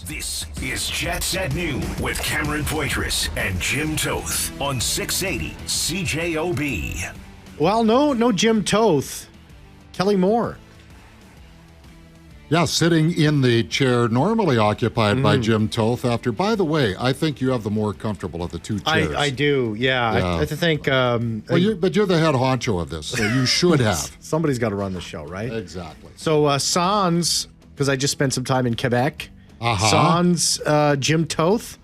This is Jets at Noon with Cameron Poitras and Jim Toth on 680 CJOB. Well, no Jim Toth. Kelly Moore. Yeah, sitting in the chair normally occupied by Jim Toth after, by the way, I think you have the more comfortable of the two chairs. I do, yeah. I think... but you're the head honcho of this, so you should have. Somebody's got to run the show, right? Exactly. So Sans, because I just spent some time in Quebec, Sans, Jim Toth,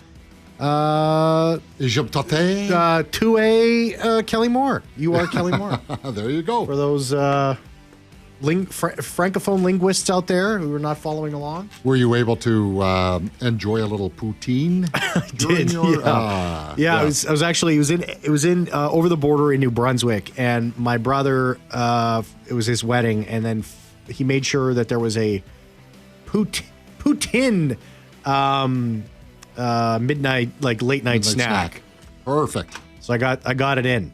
Jim Toth. 2A Kelly Moore. You are Kelly Moore. There you go. For those... Francophone linguists out there who are not following along. Were you able to enjoy a little poutine? I did. Yeah. It was in over the border in New Brunswick, and my brother, it was his wedding, and then he made sure that there was a poutine midnight, like late night snack. Perfect. So I got it in.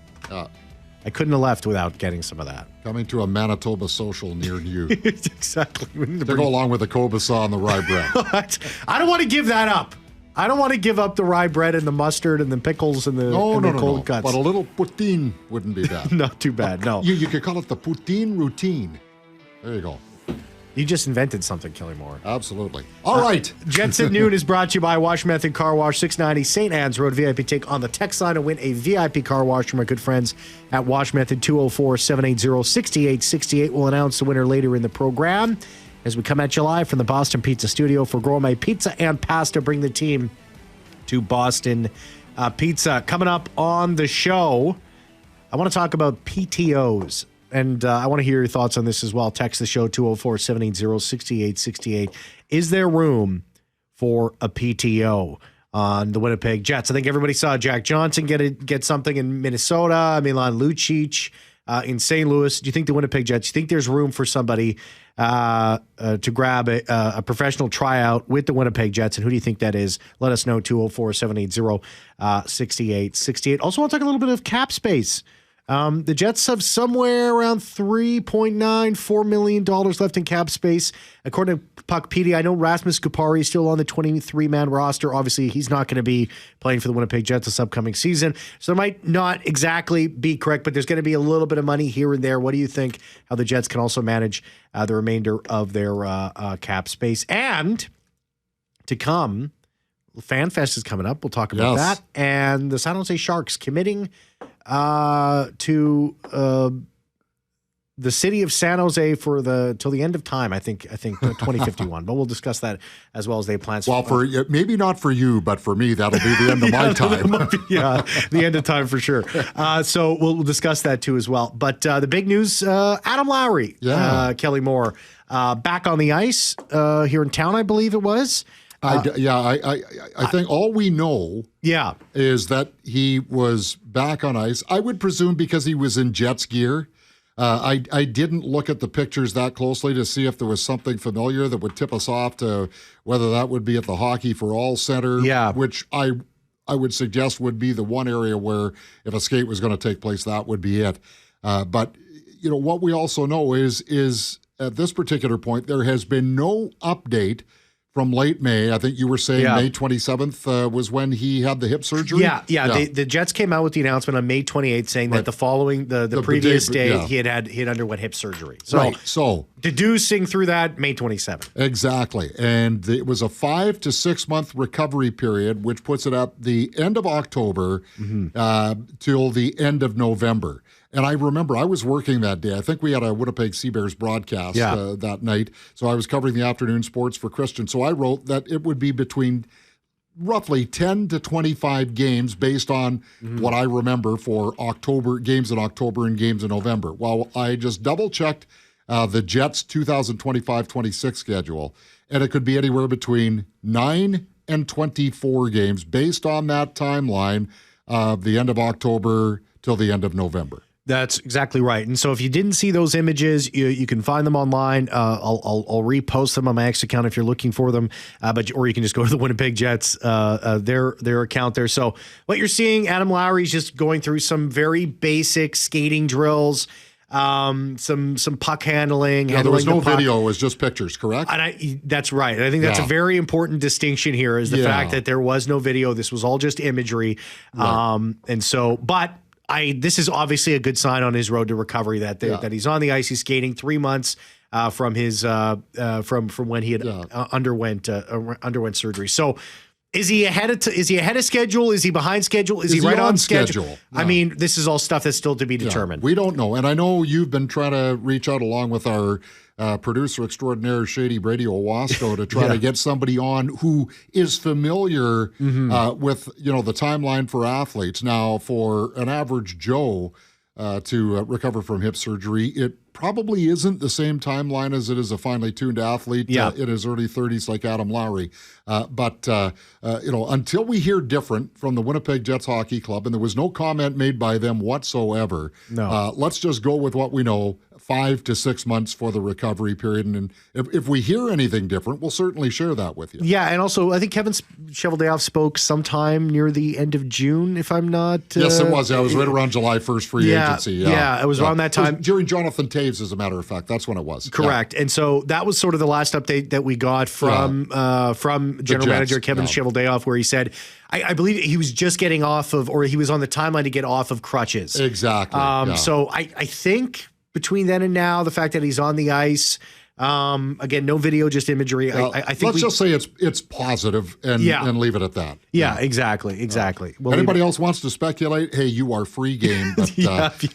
I couldn't have left without getting some of that. Coming to a Manitoba social near you. Exactly. To go along with the kobasa and the rye bread. I don't want to give that up. I don't want to give up the rye bread and the mustard and the pickles and the cold cuts. But a little poutine wouldn't be bad. Not too bad, no. You could call it the poutine routine. There you go. You just invented something, Kelly Moore. Absolutely. All right. Jets at Noon is brought to you by Wash Method Car Wash, 690 St. Anne's Road. VIP take on the text line and win a VIP car wash from our good friends at Wash Method. 204-780-6868. We'll announce the winner later in the program as we come at you live from the Boston Pizza Studio for Gourmet Pizza and Pasta. Bring the team to Boston Pizza. Coming up on the show, I want to talk about PTOs. And I want to hear your thoughts on this as well. Text the show, 204-780-6868. Is there room for a PTO on the Winnipeg Jets? I think everybody saw Jack Johnson get something in Minnesota, Milan Lucic in St. Louis. Do you think the Winnipeg Jets, do you think there's room for somebody to grab a professional tryout with the Winnipeg Jets? And who do you think that is? Let us know, 204-780-6868. Also, want to talk a little bit of cap space. The Jets have somewhere around $3.94 million left in cap space. According to Puckpedia, I know Rasmus Kupari is still on the 23-man roster. Obviously, he's not going to be playing for the Winnipeg Jets this upcoming season. So it might not exactly be correct, but there's going to be a little bit of money here and there. What do you think how the Jets can also manage the remainder of their cap space? And to come, FanFest is coming up. We'll talk about that. And the San Jose Sharks committing to the city of San Jose for till the end of time. I think 2051. But we'll discuss that as well as they plan. Well, for maybe not for you, but for me, that'll be the end of my time. The end of time for sure. So we'll discuss that too as well. But the big news: Adam Lowry, Kelly Moore, back on the ice here in town. I believe it was. I think all we know is that he was back on ice. I would presume because he was in Jets gear. I didn't look at the pictures that closely to see if there was something familiar that would tip us off to whether that would be at the Hockey for All Center, which I would suggest would be the one area where if a skate was going to take place, that would be it. But what we also know is at this particular point, there has been no update from late May. I think you were saying May 27th was when he had the hip surgery? Yeah. The Jets came out with the announcement on May 28th saying that the following, the previous day, he had underwent hip surgery. So deducing through that, May 27th. Exactly. And it was a 5 to 6 month recovery period, which puts it at the end of October till the end of November. And I remember I was working that day. I think we had a Winnipeg Seabears broadcast that night. So I was covering the afternoon sports for Christian. So I wrote that it would be between roughly 10 to 25 games based on what I remember for games in October and games in November. Well, I just double-checked the Jets' 2025-26 schedule, and it could be anywhere between 9 and 24 games based on that timeline of the end of October till the end of November. That's exactly right. And so if you didn't see those images, you can find them online. I'll repost them on my X account if you're looking for them, or you can just go to the Winnipeg Jets, their account there. So what you're seeing, Adam Lowry is just going through some very basic skating drills. some puck handling. Yeah, there was no puck. video; it was just pictures. Correct? And that's right. And I think that's a very important distinction here is the fact that there was no video. This was all just imagery. Right. And so, but this is obviously a good sign on his road to recovery that he's on the ice. He's skating 3 months from his from when he had underwent surgery. So. Is he ahead of schedule? Is he behind schedule? Is he right on schedule? No. I mean, this is all stuff that's still to be determined. We don't know. And I know you've been trying to reach out along with our producer extraordinaire, Shady Brady Owasco, to try to get somebody on who is familiar with, the timeline for athletes. Now, for an average Joe to recover from hip surgery, it probably isn't the same timeline as it is a finely tuned athlete in his early 30s like Adam Lowry. But until we hear different from the Winnipeg Jets Hockey Club, and there was no comment made by them whatsoever, let's just go with what we know, 5 to 6 months for the recovery period. And if we hear anything different, we'll certainly share that with you. Yeah, and also I think Kevin Cheveldayoff spoke sometime near the end of June, if I'm not... yes, it was. It was right around July 1st free agency. Yeah, it was around that time. During Jonathan Taves, as a matter of fact. That's when it was. Correct. And so that was sort of the last update that we got from General Manager Kevin Cheveldayoff, where he said, I believe he was just getting off of, or he was on the timeline to get off of crutches. Exactly. So I think between then and now, the fact that he's on the ice, again, no video, just imagery. I think let's just say it's positive and leave it at that. Yeah, exactly. Anybody else wants to speculate? Hey, you are free game. But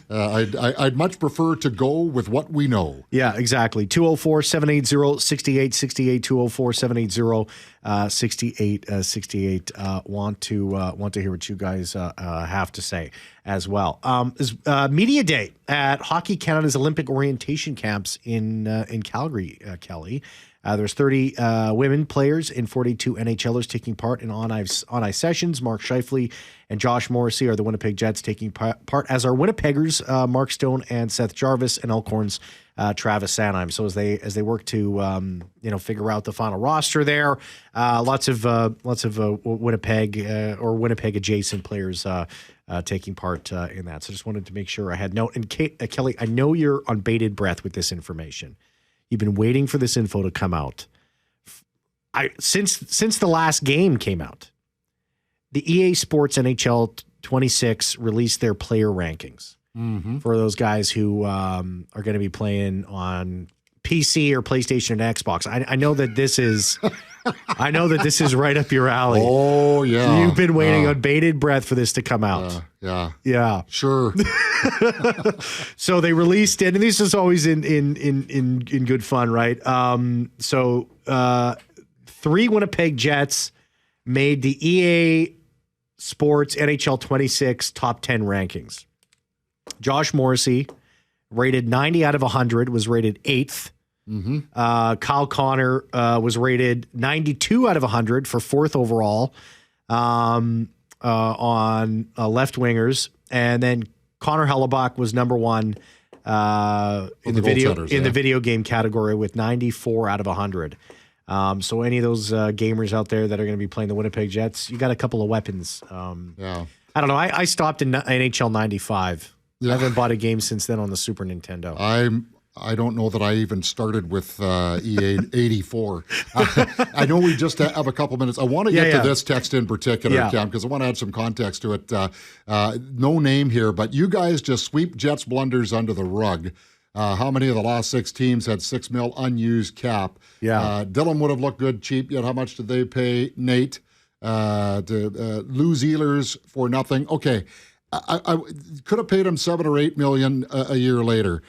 I'd much prefer to go with what we know. Yeah, exactly. 204-780-6868, 204-780-6868. Want to hear what you guys have to say as well. Media Day at Hockey Canada's Olympic orientation camps in Calgary, Kelly. There's 30 women players and 42 NHLers taking part in on-ice sessions. Mark Scheifele and Josh Morrissey are the Winnipeg Jets taking part, as are Winnipeggers Mark Stone and Seth Jarvis, and Elkhorn's Travis Sanheim. So as they work to figure out the final roster there, lots of Winnipeg or Winnipeg adjacent players taking part in that. So just wanted to make sure I had note. And Kelly, I know you're on bated breath with this information. You've been waiting for this info to come out. Since the last game came out, the EA Sports NHL 26 released their player rankings for those guys who are going to be playing on PC or PlayStation and Xbox. I know that this is right up your alley. Oh yeah, you've been waiting on bated breath for this to come out. Yeah, sure. So they released it, and this is always in good fun, right? So 3 Winnipeg Jets made the EA Sports NHL 26 top 10 rankings. Josh Morrissey, rated 90 out of 100, was rated 8th. Kyle Connor was rated 92 out of 100 for 4th overall on left wingers, and then Connor Hellebuyck was number 1 in the video game category with 94 out of 100. So any of those gamers out there that are going to be playing the Winnipeg Jets, you got a couple of weapons. I don't know. I stopped in NHL 95. I haven't bought a game since then on the Super Nintendo. I don't know that I even started with EA 84. I know we just have a couple minutes. I want to get to this text in particular, Cam, because I want to add some context to it. No name here, but you guys just sweep Jets blunders under the rug. How many of the last 6 teams had $6 million unused cap? Dylan would have looked good cheap, yet how much did they pay Nate to lose Ehlers for nothing? Okay. I could have paid him $7 or $8 million a year later.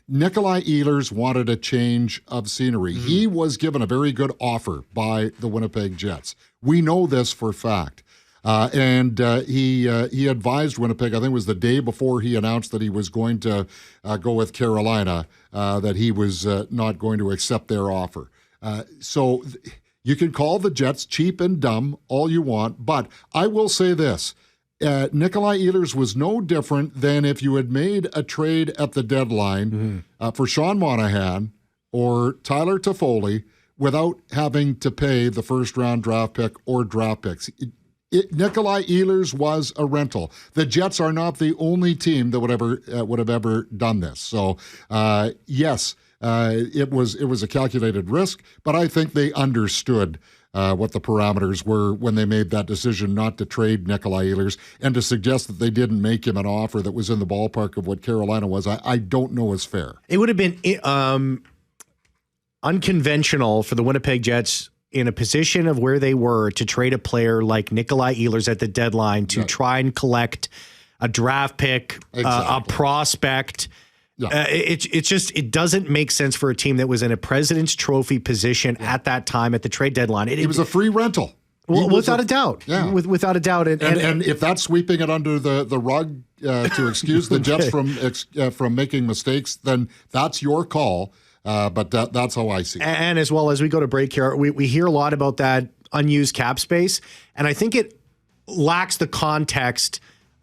Nikolai Ehlers wanted a change of scenery. He was given a very good offer by the Winnipeg Jets. We know this for fact. And he advised Winnipeg, I think it was the day before he announced that he was going to go with Carolina, that he was not going to accept their offer. So you can call the Jets cheap and dumb all you want, but I will say this. Nikolai Ehlers was no different than if you had made a trade at the deadline for Sean Monahan or Tyler Toffoli without having to pay the first-round draft pick or draft picks. Nikolai Ehlers was a rental. The Jets are not the only team that would have ever done this. So, yes, it was a calculated risk, but I think they understood what the parameters were when they made that decision not to trade Nikolai Ehlers, and to suggest that they didn't make him an offer that was in the ballpark of what Carolina was, I don't know is fair. It would have been unconventional for the Winnipeg Jets in a position of where they were to trade a player like Nikolai Ehlers at the deadline to try and collect a draft pick, a prospect. Yeah. It doesn't make sense for a team that was in a President's Trophy position at that time at the trade deadline. It was a free rental. Well, without a doubt. Yeah. Without a doubt. And if that's sweeping it under the rug to excuse the Jets from making mistakes, then that's your call. But that's how I see it. And as well, as we go to break here, we hear a lot about that unused cap space, and I think it lacks the context.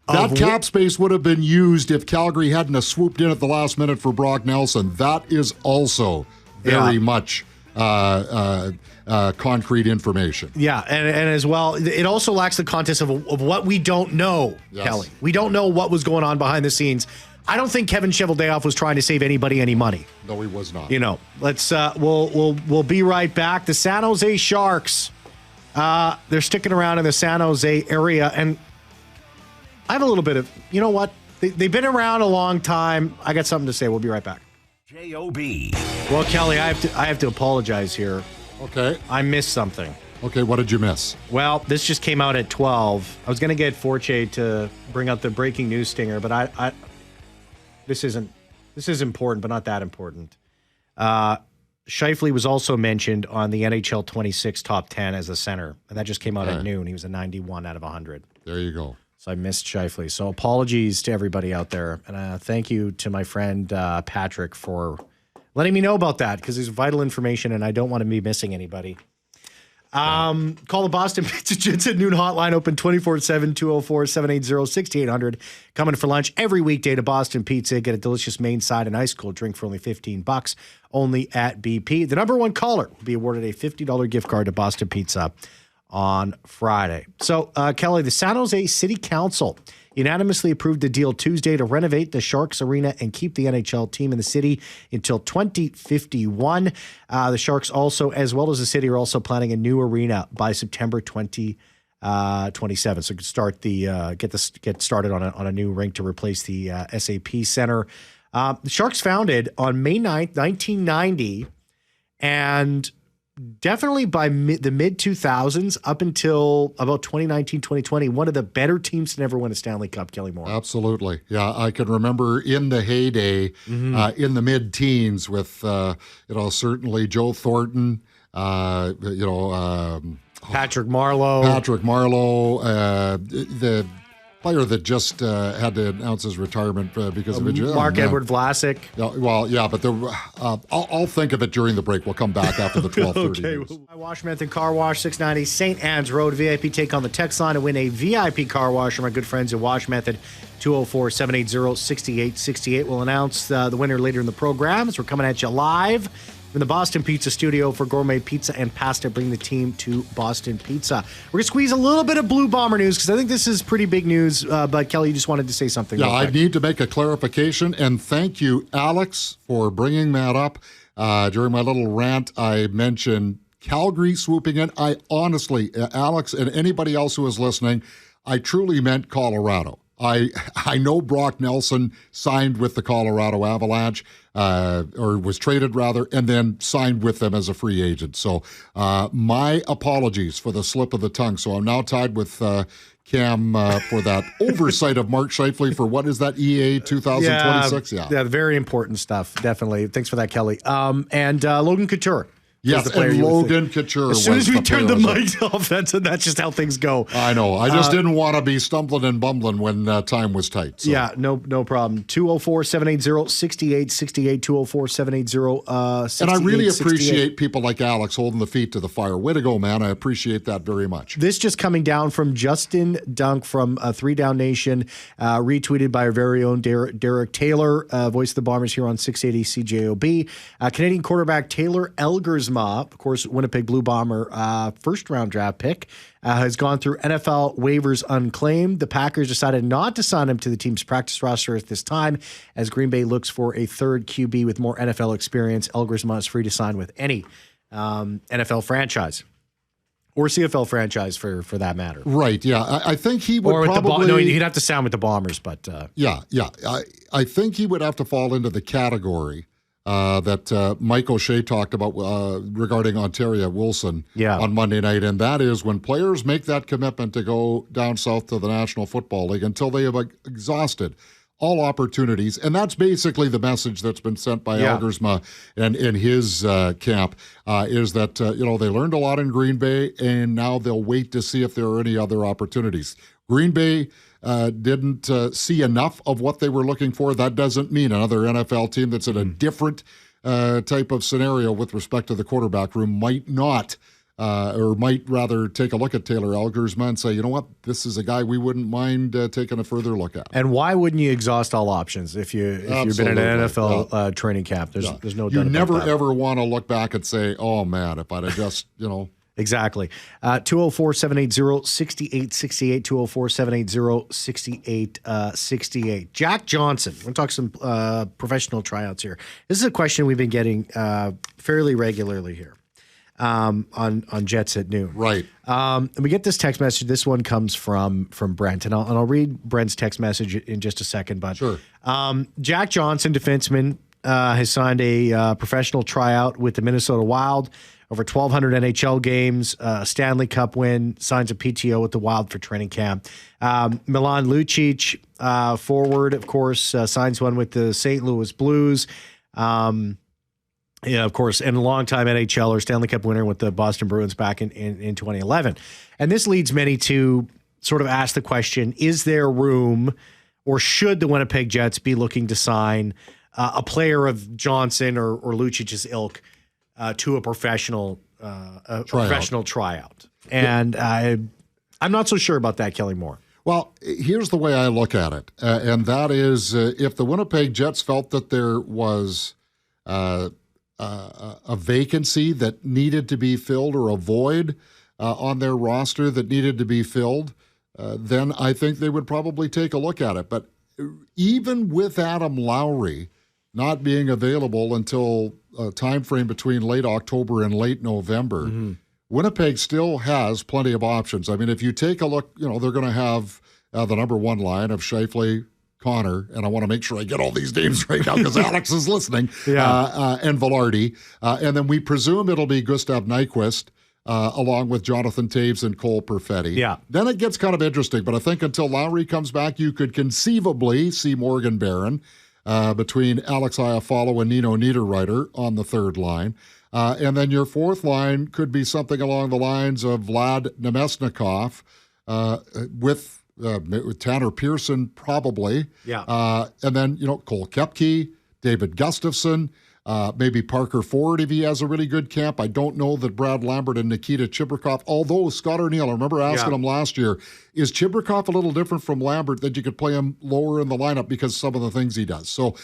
That cap space would have been used if Calgary hadn't have swooped in at the last minute for Brock Nelson. That is also very much concrete information. Yeah, and as well, it also lacks the context of what we don't know, Kelly. We don't know what was going on behind the scenes. I don't think Kevin Cheveldayoff was trying to save anybody any money. No, he was not. Let's we'll be right back. The San Jose Sharks, they're sticking around in the San Jose area, and I have a little bit of, you know what? They've been around a long time. I got something to say. We'll be right back. J-O-B. Well, Kelly, I have to apologize here. Okay. I missed something. Okay, what did you miss? Well, this just came out at 12. I was going to get Forche to bring out the breaking news stinger, but this is important, but not that important. Scheifele was also mentioned on the NHL 26 top 10 as a center, and that just came out at noon. He was a 91 out of 100. There you go. So I missed Scheifele. So apologies to everybody out there, and thank you to my friend Patrick for letting me know about that, because it's vital information, and I don't want to be missing anybody. Call the Boston Pizza Jets at noon hotline, open 24/7, 204-780-6800. Coming for lunch every weekday to Boston Pizza. Get a delicious main side and ice cold drink for only $15, only at BP. The number one caller will be awarded a $50 gift card to Boston Pizza on Friday. So, Kelly, the San Jose City Council unanimously approved a deal Tuesday to renovate the Sharks Arena and keep the NHL team in the city until 2051. The Sharks also, as well as the city, are also planning a new arena by September 2027. So start get started on a new rink to replace the SAP Center. The Sharks founded on May 9th, 1990, and definitely by the mid-2000s up until about 2019, 2020, one of the better teams to never win a Stanley Cup, Kelly Moore. Absolutely. Yeah, I can remember in the heyday, in the mid-teens with, certainly Joe Thornton, Patrick Marleau. The player that just had to announce his retirement because of injury. Edward Vlasic. Well, yeah, but I'll think of it during the break. We'll come back after the 12:30. Okay. Wash Method Car Wash, 690 St. Anne's Road. VIP take on the text line to win a VIP car wash from our good friends at Wash Method. 204-780-6868. We'll announce the winner later in the program as we're coming at you live in the Boston Pizza studio for gourmet pizza and pasta. Bring the team to Boston Pizza. We're going to squeeze a little bit of Blue Bomber news because I think this is pretty big news. But Kelly, you just wanted to say something. Yeah, I need to make a clarification, and thank you, Alex, for bringing that up. During my little rant, I mentioned Calgary swooping in. I honestly, Alex, and anybody else who is listening, I truly meant Colorado. I know Brock Nelson signed with the Colorado Avalanche, or was traded rather, and then signed with them as a free agent. So my apologies for the slip of the tongue. So I'm now tied with Cam for that oversight of Mark Scheifele for what is that, EA 2026? Yeah, very important stuff. Definitely. Thanks for that, Kelly. And Logan Couture. Yes, and Logan Couture. As soon as we turned the mics off, that's just how things go. I know. I just didn't want to be stumbling and bumbling when time was tight. So. Yeah, no problem. 204-780-6868, 204-780-6868. And I really appreciate people like Alex holding the feet to the fire. Way to go, man. I appreciate that very much. This just coming down from Justin Dunk from 3 Down Nation, retweeted by our very own Derek Taylor, voice of the Bombers here on 680 CJOB. Canadian quarterback Taylor Elgersman Elgersma, of course, Winnipeg Blue Bomber first-round draft pick, has gone through NFL waivers unclaimed. The Packers decided not to sign him to the team's practice roster at this time, as Green Bay looks for a third QB with more NFL experience. Elgersma is free to sign with any NFL franchise. Or CFL franchise, for that matter. Right, yeah. I think he would or with probably... no, he'd have to sound with the Bombers, but... Yeah. I think he would have to fall into the category that Mike O'Shea talked about regarding Ontario Wilson on Monday night, and that is when players make that commitment to go down south to the National Football League until they have exhausted all opportunities, and that's basically the message that's been sent by Elgersma and in his camp, is that they learned a lot in Green Bay, and now they'll wait to see if there are any other opportunities. Green Bay didn't see enough of what they were looking for. That doesn't mean another NFL team that's in a different type of scenario with respect to the quarterback room might not or might rather take a look at Taylor Elgersma and say, you know what, this is a guy we wouldn't mind taking a further look at. And why wouldn't you exhaust all options if you've been in an NFL training camp? There's no doubt about that. You never ever want to look back and say, oh man, if I'd have just, Exactly. 204-780-6868, 204-780-6868. Jack Johnson. We're going to talk some professional tryouts here. This is a question we've been getting fairly regularly here on Jets at Noon. Right. And we get this text message. This one comes from Brent, and I'll read Brent's text message in just a second. But sure. Jack Johnson, defenseman, has signed a professional tryout with the Minnesota Wild. Over 1,200 NHL games, Stanley Cup win, signs a PTO with the Wild for training camp. Milan Lucic, forward, of course, signs one with the St. Louis Blues. Of course, and a longtime NHLer, Stanley Cup winner with the Boston Bruins back in 2011. And this leads many to sort of ask the question, is there room or should the Winnipeg Jets be looking to sign a player of Johnson or Lucic's ilk to a professional tryout? And I'm not so sure about that, Kelly Moore. Well, here's the way I look at it, and that is if the Winnipeg Jets felt that there was a vacancy that needed to be filled or a void on their roster that needed to be filled, then I think they would probably take a look at it. But even with Adam Lowry not being available until a time frame between late October and late November, Winnipeg still has plenty of options. I mean, if you take a look, they're going to have the number one line of Scheifele, Connor, and I want to make sure I get all these names right now because Alex is listening, and Velarde. And then we presume it'll be Gustav Nyquist along with Jonathan Taves and Cole Perfetti. Yeah. Then it gets kind of interesting, but I think until Lowry comes back, you could conceivably see Morgan Barron between Alex Iafallo and Nino Niederreiter on the third line. And then your fourth line could be something along the lines of Vlad Nemesnikov with Tanner Pearson probably. Yeah. And then, Cole Koepke, David Gustafson, maybe Parker Ford if he has a really good camp. I don't know that Brad Lambert and Nikita Chibrikov, although Scott O'Neill, I remember asking him last year, is Chibrikov a little different from Lambert that you could play him lower in the lineup because of some of the things he does? So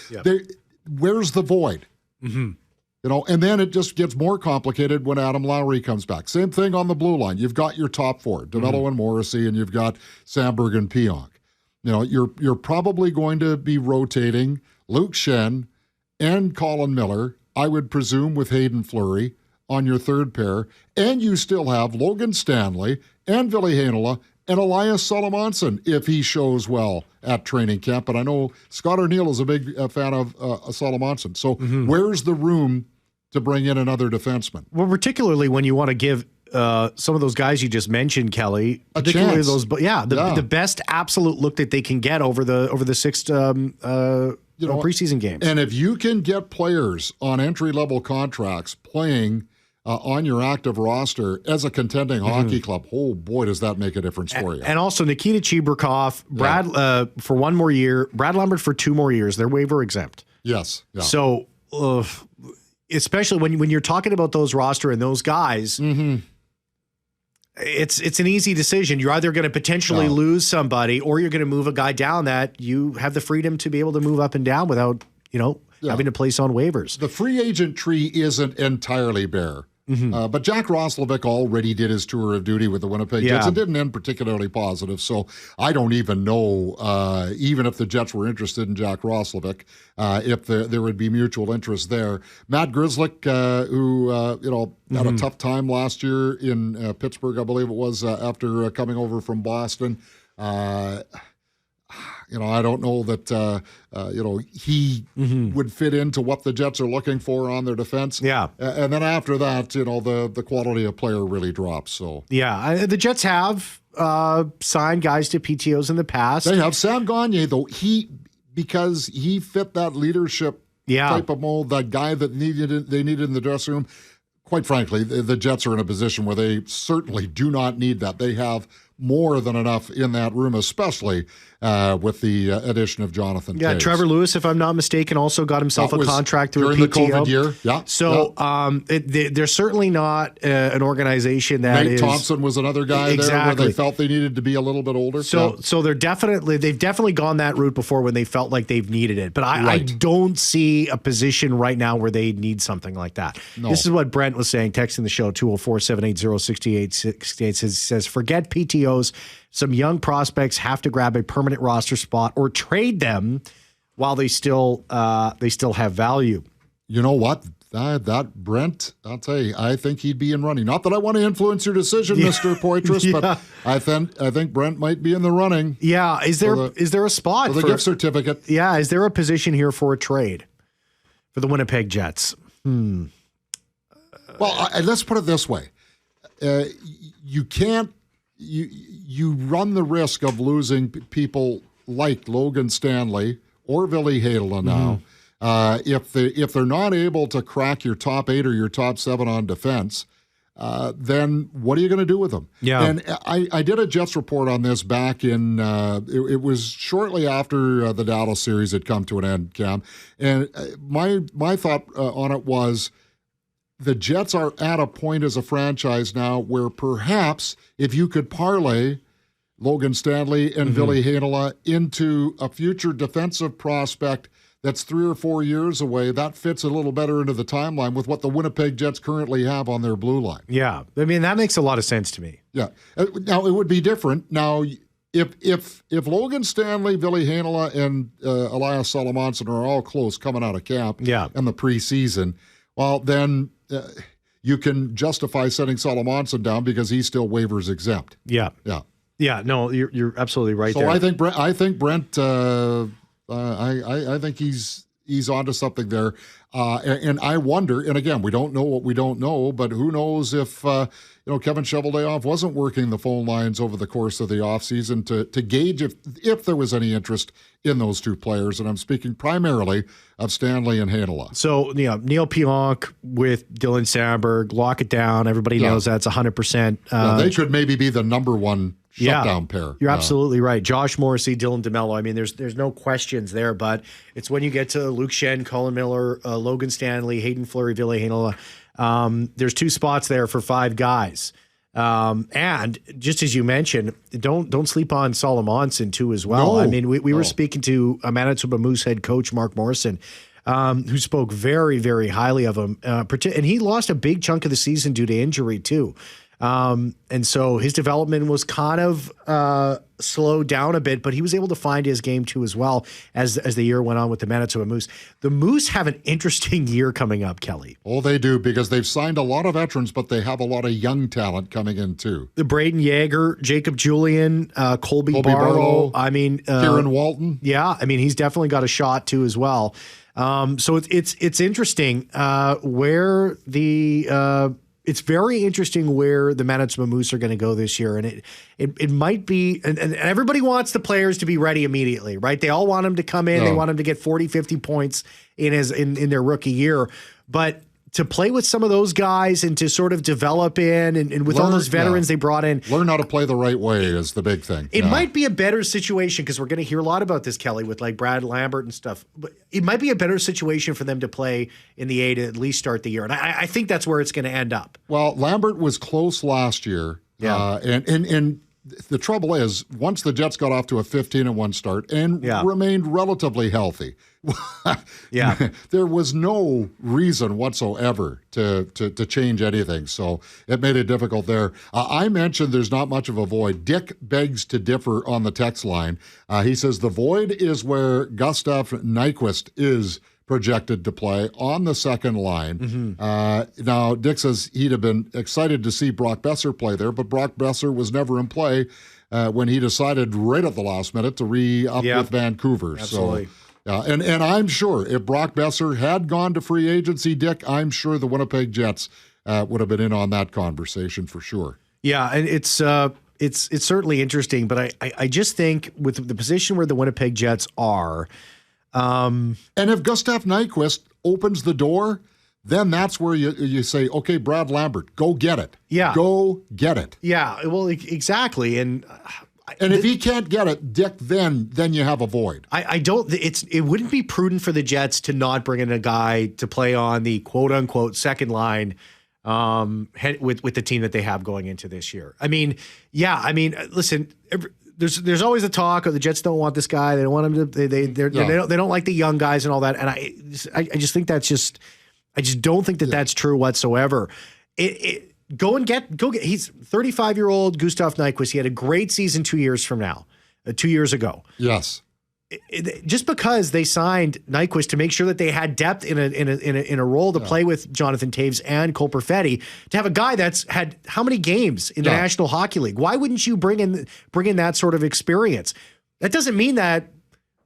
where's the void? Mm-hmm. And then it just gets more complicated when Adam Lowry comes back. Same thing on the blue line. You've got your top four, DeMello and Morrissey, and you've got Sandberg and Pionk. You're probably going to be rotating Luke Shen and Colin Miller, I would presume, with Hayden Fleury on your third pair. And you still have Logan Stanley and Ville Heinola and Elias Solomonson if he shows well at training camp. But I know Scott O'Neill is a big fan of Solomonson. So where's the room to bring in another defenseman? Well, particularly when you want to give some of those guys you just mentioned, Kelly, particularly chance. The best absolute look that they can get over the six preseason games. And if you can get players on entry-level contracts playing on your active roster as a contending hockey club, oh boy, does that make a difference for you. And also Nikita Chibrikov, Brad for one more year, Brad Lambert for 2 more years. They're waiver exempt. Yes. Yeah. So especially when you're talking about those roster and those guys, it's an easy decision. You're either going to potentially lose somebody or you're going to move a guy down that you have the freedom to be able to move up and down without, having to place on waivers. The free agent tree isn't entirely bare But Jack Roslovic already did his tour of duty with the Winnipeg Jets and didn't end particularly positive. So I don't even know, even if the Jets were interested in Jack Roslovic, if there would be mutual interest there. Matt Grzelcyk, who had a tough time last year in Pittsburgh, I believe it was, after coming over from Boston. I don't know that, he would fit into what the Jets are looking for on their defense. Yeah. And then after that, the quality of player really drops. So yeah, the Jets have signed guys to PTOs in the past. They have Sam Gagner, though, because he fit that leadership type of mold, that guy that they needed in the dressing room. Quite frankly, the Jets are in a position where they certainly do not need that. They have more than enough in that room, especially with the addition of Jonathan Toews. Trevor Lewis, if I'm not mistaken, also got himself a contract through during a PTO. the COVID year. Yeah. So they're certainly not an organization that Nate Thompson was another guy there where they felt they needed to be a little bit older. So they've definitely gone that route before when they felt like they've needed it. But I don't see a position right now where they need something like that. No. This is what Brent was saying, texting the show, 204-780-6868, says, forget PTOs. Some young prospects have to grab a permanent roster spot or trade them while they still have value. You know what? That Brent, I'll tell you, I think he'd be in running. Not that I want to influence your decision, Mr. Poitras, but I think Brent might be in the running. Yeah, is there a spot for the gift certificate? Yeah, is there a position here for a trade for the Winnipeg Jets? Well, let's put it this way: you can't. You run the risk of losing people like Logan Stanley or Ville Heinola now if they're not able to crack your top 8 or your top 7 on defense. Then what are you going to do with them? Yeah. And I did a Jets report on this back in it was shortly after the Dallas series had come to an end, Cam. And my thought on it was, the Jets are at a point as a franchise now where perhaps if you could parlay Logan Stanley and Ville Heinola into a future defensive prospect that's 3 or 4 years away, that fits a little better into the timeline with what the Winnipeg Jets currently have on their blue line. Yeah, I mean, that makes a lot of sense to me. Yeah. Now, it would be different. Now, if Logan Stanley, Ville Heinola, and Elias Salamonson are all close coming out of camp in the preseason, well, then you can justify setting Salamonson down because he's still waivers exempt. Yeah. Yeah. Yeah, no, you're absolutely right so there. I think Brent I think he's onto something there. And I wonder, and again, we don't know what we don't know, but who knows if Kevin Cheveldayoff wasn't working the phone lines over the course of the offseason to gauge if there was any interest in those two players. And I'm speaking primarily of Stanley and Heinola. So, Neil Pionk with Dylan Sandberg, lock it down. Everybody knows that's 100%. They could maybe be the number one shutdown pair. You're absolutely right. Josh Morrissey, Dylan DeMello. I mean, there's no questions there, but it's when you get to Luke Schenn, Colin Miller, Logan Stanley, Hayden Fleury, Ville Heinola. There's 2 spots there for 5 guys. And just as you mentioned, don't sleep on Salamonson too as well. No, I mean, we were speaking to Manitoba Moose head coach Mark Morrison, who spoke very, very highly of him. And he lost a big chunk of the season due to injury too. And so his development was kind of slowed down a bit, but he was able to find his game too as well as the year went on with the Manitoba Moose. The Moose have an interesting year coming up, Kelly. Oh, they do, because they've signed a lot of veterans, but they have a lot of young talent coming in too. The Braden Yeager, Jacob Julian, Colby Barlow. I mean, Kieran Walton. Yeah, I mean, he's definitely got a shot too as well. So it's interesting where the it's very interesting where the Manitoba Moose are going to go this year. And it might be, and everybody wants the players to be ready immediately, right? They all want them to come in. They want them to get 40, 50 points in their rookie year. But to play with some of those guys and to sort of develop in and with all those veterans they brought in. Learn how to play the right way is the big thing. It might be a better situation, because we're going to hear a lot about this, Kelly, with like Brad Lambert and stuff. But it might be a better situation for them to play in the A to at least start the year. And I think that's where it's going to end up. Well, Lambert was close last year. And the trouble is, once the Jets got off to a 15-1 start and remained relatively healthy, there was no reason whatsoever to change anything. So it made it difficult there. I mentioned there's not much of a void. Dick begs to differ on the text line. He says the void is where Gustav Nyquist is projected to play on the second line. Now, Dick says he'd have been excited to see Brock Besser play there, but Brock Besser was never in play when he decided right at the last minute to re-up with Vancouver. Absolutely. So, and I'm sure if Brock Besser had gone to free agency, Dick, I'm sure the Winnipeg Jets would have been in on that conversation for sure. Yeah, and it's certainly interesting, but I just think with the position where the Winnipeg Jets are, and if Gustav Nyquist opens the door, then that's where you say, okay, Brad Lambert, go get it. Yeah. Go get it. Yeah, well, exactly. And if he can't get it, Dick, then you have a void. It wouldn't be prudent for the Jets to not bring in a guy to play on the quote unquote second line with the team that they have going into this year. Listen, there's always a talk of the Jets don't want this guy. They don't want him to. They don't like the young guys and all that. And I just think I just don't think that's true whatsoever. Go get. He's 35-year-old Gustav Nyquist. He had a great season 2 years ago. Yes. Just because they signed Nyquist to make sure that they had depth in a role to play with Jonathan Toews and Cole Perfetti, to have a guy that's had how many games in the National Hockey League? Why wouldn't you bring in that sort of experience? That doesn't mean that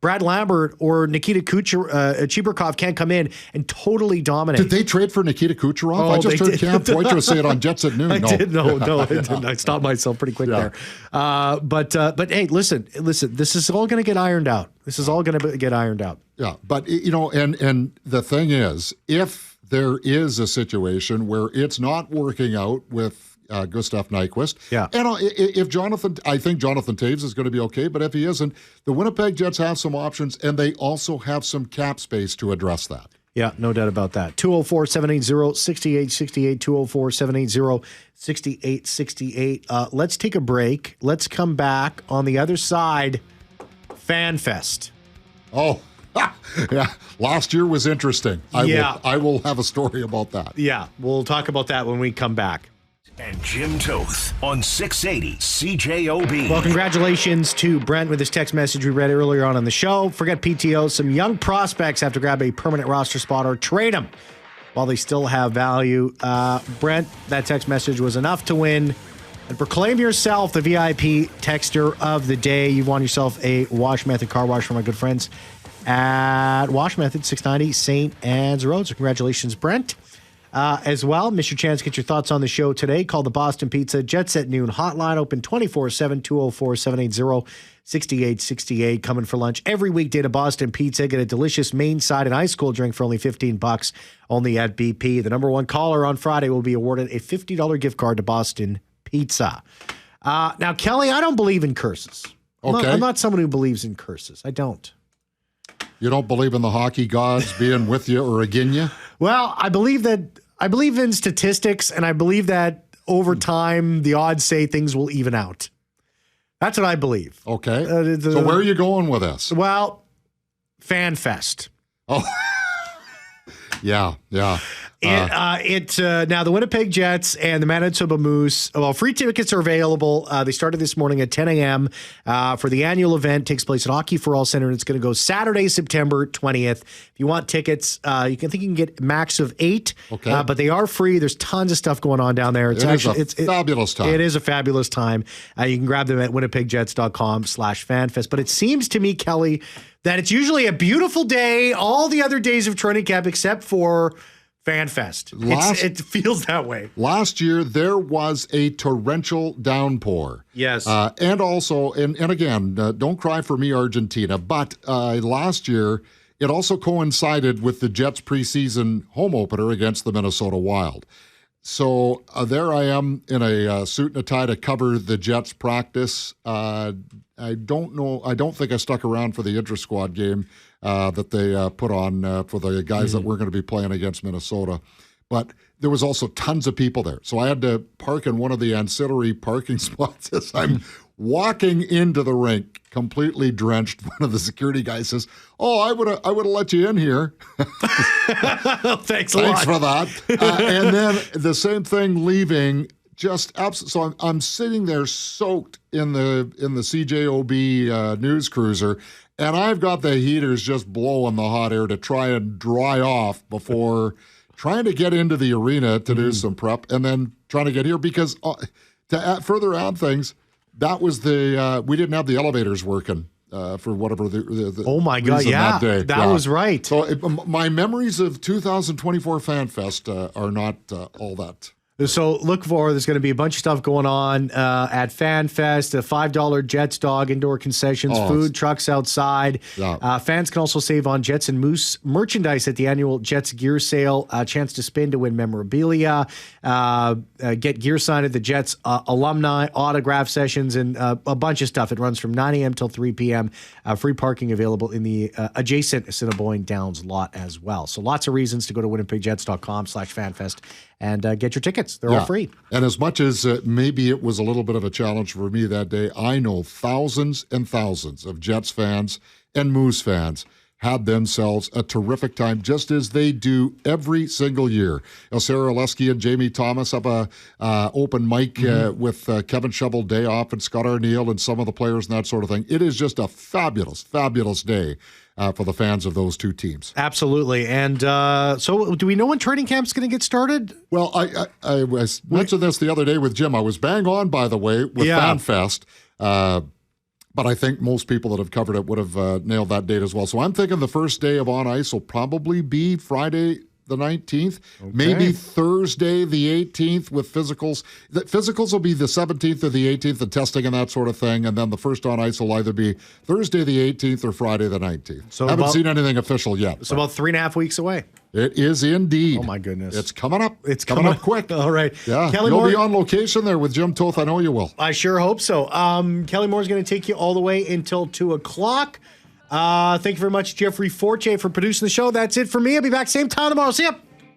Brad Lambert or Nikita Chibrikov can't come in and totally dominate. Did they trade for Nikita Kucherov? I just heard Cam Poitras say it on Jets at noon. I didn't. I stopped myself pretty quick there. But hey, listen. This is all going to get ironed out. Yeah, but and the thing is, if there is a situation where it's not working out with Gustav Nyquist. And I think Jonathan Toews is going to be okay, but if he isn't, the Winnipeg Jets have some options, and they also have some cap space to address that. Yeah, no doubt about that. 204-780-6868, 204-780-6868. Let's take a break. Let's come back on the other side. FanFest. Oh, yeah. Last year was interesting. I will have a story about that. Yeah, we'll talk about that when we come back. And Jim Toth on 680 CJOB. Well, congratulations to Brent with his text message we read earlier on the show. Forget PTO. Some young prospects have to grab a permanent roster spot or trade them while they still have value. Brent, that text message was enough to win. And proclaim yourself the VIP texter of the day. You've won yourself a Wash Method car wash from my good friends at Wash Method, 690 St. Anne's Road. So congratulations, Brent. As well, miss your chance to get your thoughts on the show today. Call the Boston Pizza Jets at Noon hotline, open 24/7, 204-780-6868. Coming for lunch every weekday to Boston Pizza. Get a delicious main side and ice cold drink for only $15, only at BP. The number one caller on Friday will be awarded a $50 gift card to Boston Pizza. Now, Kelly, I don't believe in curses. I'm not someone who believes in curses. I don't. You don't believe in the hockey gods being with you or against you? Well, I believe in statistics, and I believe that over time, the odds say things will even out. That's what I believe. Okay. So where are you going with this? Well, FanFest. Oh, yeah. Now the Winnipeg Jets and the Manitoba Moose. Well, free tickets are available. They started this morning at 10 a.m. For the annual event. Takes place at Hockey for All Center, and it's going to go Saturday, September 20th. If you want tickets, you can get max of 8. Okay. But they are free. There's tons of stuff going on down there. It's fabulous time. It is a fabulous time. You can grab them at winnipegjets.com/fanfest. But it seems to me, Kelly, that it's usually a beautiful day all the other days of training camp except for FanFest. It feels that way. Last year, there was a torrential downpour. Yes. And also, and again, don't cry for me, Argentina, but last year, it also coincided with the Jets' preseason home opener against the Minnesota Wild. So there I am in a suit and a tie to cover the Jets practice. I don't know. I don't think I stuck around for the intra-squad game that they put on for the guys that were going to be playing against Minnesota. But there was also tons of people there. So I had to park in one of the ancillary parking spots as I'm walking into the rink, completely drenched. One of the security guys says, "Oh, I would have let you in here." Thanks a lot. Thanks for that. And then the same thing leaving. Just absolutely. So I'm sitting there soaked in the CJOB news cruiser, and I've got the heaters just blowing the hot air to try and dry off before trying to get into the arena to do some prep, and then trying to get here because further add things, that was we didn't have the elevators working. For whatever the oh my God, yeah, that day. That was right. So my memories of 2024 FanFest are not all that. So look for, there's going to be a bunch of stuff going on at FanFest, a $5 Jets dog, indoor concessions, food, trucks outside. Yeah. Fans can also save on Jets and Moose merchandise at the annual Jets gear sale. A chance to spin to win memorabilia, get gear signed at the Jets alumni, autograph sessions, and a bunch of stuff. It runs from 9 a.m. till 3 p.m. Free parking available in the adjacent Assiniboine Downs lot as well. So lots of reasons to go to winnipegjets.com/fanfest and get your tickets. They're all free. And as much as maybe it was a little bit of a challenge for me that day, I know thousands and thousands of Jets fans and Moose fans had themselves a terrific time, just as they do every single year. Sarah Oleski and Jamie Thomas have a open mic with Kevin Shovel day off and Scott Arneal and some of the players and that sort of thing. It is just a fabulous, fabulous day for the fans of those two teams. Absolutely. And so do we know when training camp's going to get started? Well, I mentioned this the other day with Jim. I was bang on, by the way, with FanFest. But I think most people that have covered it would have nailed that date as well. So I'm thinking the first day of on ice will probably be Friday the 19th, maybe Thursday the 18th with physicals. The physicals will be the 17th or the 18th, the testing and that sort of thing. And then the first on ice will either be Thursday the 18th or Friday the 19th. So I haven't seen anything official yet. So about 3.5 weeks away. It is indeed. Oh, my goodness. It's coming up. It's coming up quick. All right. Yeah. You'll be on location there with Jim Toth. I know you will. I sure hope so. Kelly Moore's going to take you all the way until 2 o'clock. Thank you very much, Jeffrey Forte, for producing the show. That's it for me. I'll be back same time tomorrow. See ya.